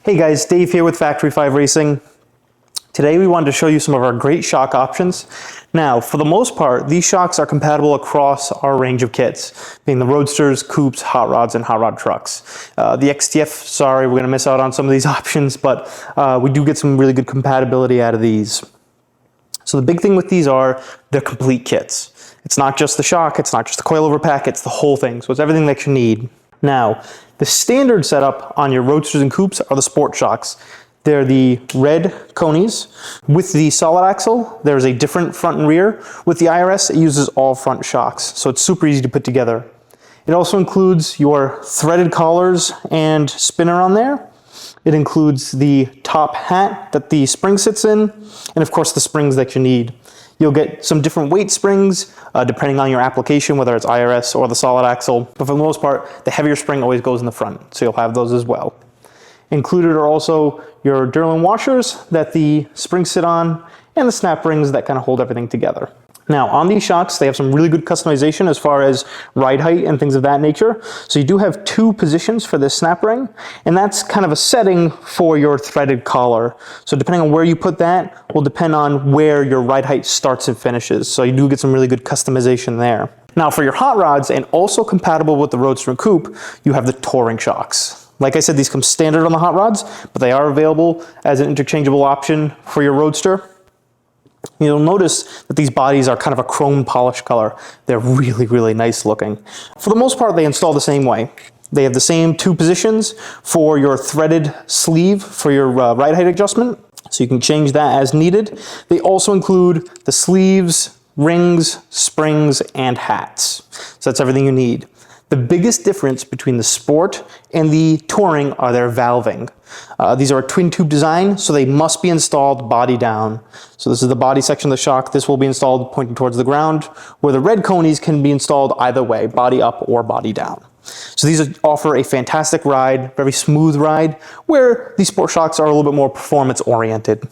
Hey guys, Dave here with Factory 5 Racing. Today we wanted to show you some of our great shock options. Now, for the most part, these shocks are compatible across our range of kits, being the roadsters, coupes, hot rods, and hot rod trucks. The XTF, sorry, we're gonna miss out on some of these options, but we do get some really good compatibility out of these. So the big thing with these are they're complete kits. It's not just the shock, it's not just the coilover pack, it's the whole thing. So it's everything that you need. Now, the standard setup on your roadsters and coupes are the sport shocks. They're the red KONIs. With the solid axle, there's a different front and rear. With the IRS, it uses all front shocks, so it's super easy to put together. It also includes your threaded collars and spinner on there. It includes the top hat that the spring sits in, and of course the springs that you need. You'll get some different weight springs depending on your application, whether it's IRS or the solid axle. But for the most part, the heavier spring always goes in the front, so you'll have those as well. Included are also your Durlin washers that the springs sit on and the snap rings that kind of hold everything together. Now, on these shocks, they have some really good customization as far as ride height and things of that nature. So you do have two positions for this snap ring, and that's kind of a setting for your threaded collar. So depending on where you put that will depend on where your ride height starts and finishes. So you do get some really good customization there. Now, for your hot rods, and also compatible with the roadster and coupe, you have the touring shocks. Like I said, these come standard on the hot rods, but they are available as an interchangeable option for your roadster. You'll notice that these bodies are kind of a chrome polish color. They're really, really nice looking. For the most part, they install the same way. They have the same two positions for your threaded sleeve for your ride height adjustment, so you can change that as needed. They also include the sleeves, rings, springs, and hats. So that's everything you need. The biggest difference between the sport and the touring are their valving. These are a twin tube design, so they must be installed body down. So this is the body section of the shock. This will be installed pointing towards the ground, where the red KONIs can be installed either way, body up or body down. So these offer a fantastic ride, very smooth ride, where these sport shocks are a little bit more performance oriented.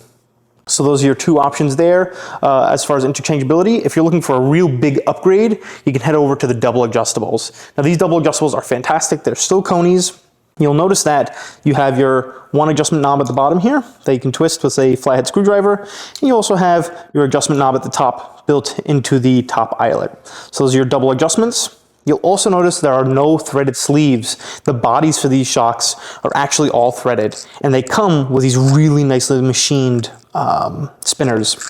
So those are your two options there. As far as interchangeability, if you're looking for a real big upgrade, you can head over to the double adjustables. Now these double adjustables are fantastic. They're still KONIs. You'll notice that you have your one adjustment knob at the bottom here that you can twist with a flathead screwdriver. And you also have your adjustment knob at the top built into the top eyelet. So those are your double adjustments. You'll also notice there are no threaded sleeves. The bodies for these shocks are actually all threaded, and they come with these really nicely machined spinners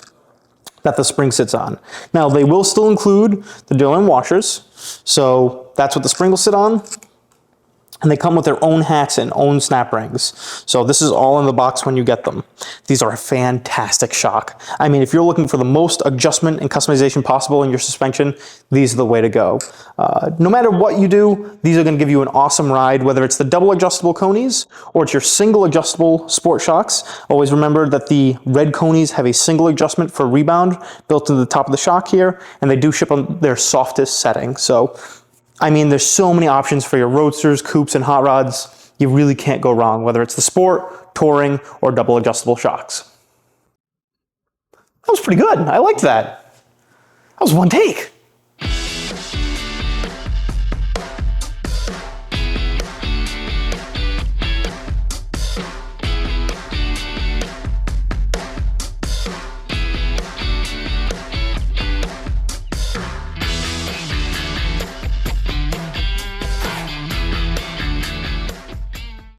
that the spring sits on. Now, they will still include the Durlin washers, so that's what the spring will sit on. And they come with their own hats and own snap rings. So this is all in the box when you get them. These are a fantastic shock. I mean, if you're looking for the most adjustment and customization possible in your suspension, these are the way to go. No matter what you do, these are gonna give you an awesome ride, whether it's the double adjustable KONIs or it's your single adjustable sport shocks. Always remember that the red KONIs have a single adjustment for rebound built into the top of the shock here, and they do ship on their softest setting. So, I mean, there's so many options for your roadsters, coupes, and hot rods. You really can't go wrong, whether it's the sport, touring, or double adjustable shocks. That was pretty good. I liked that. That was one take.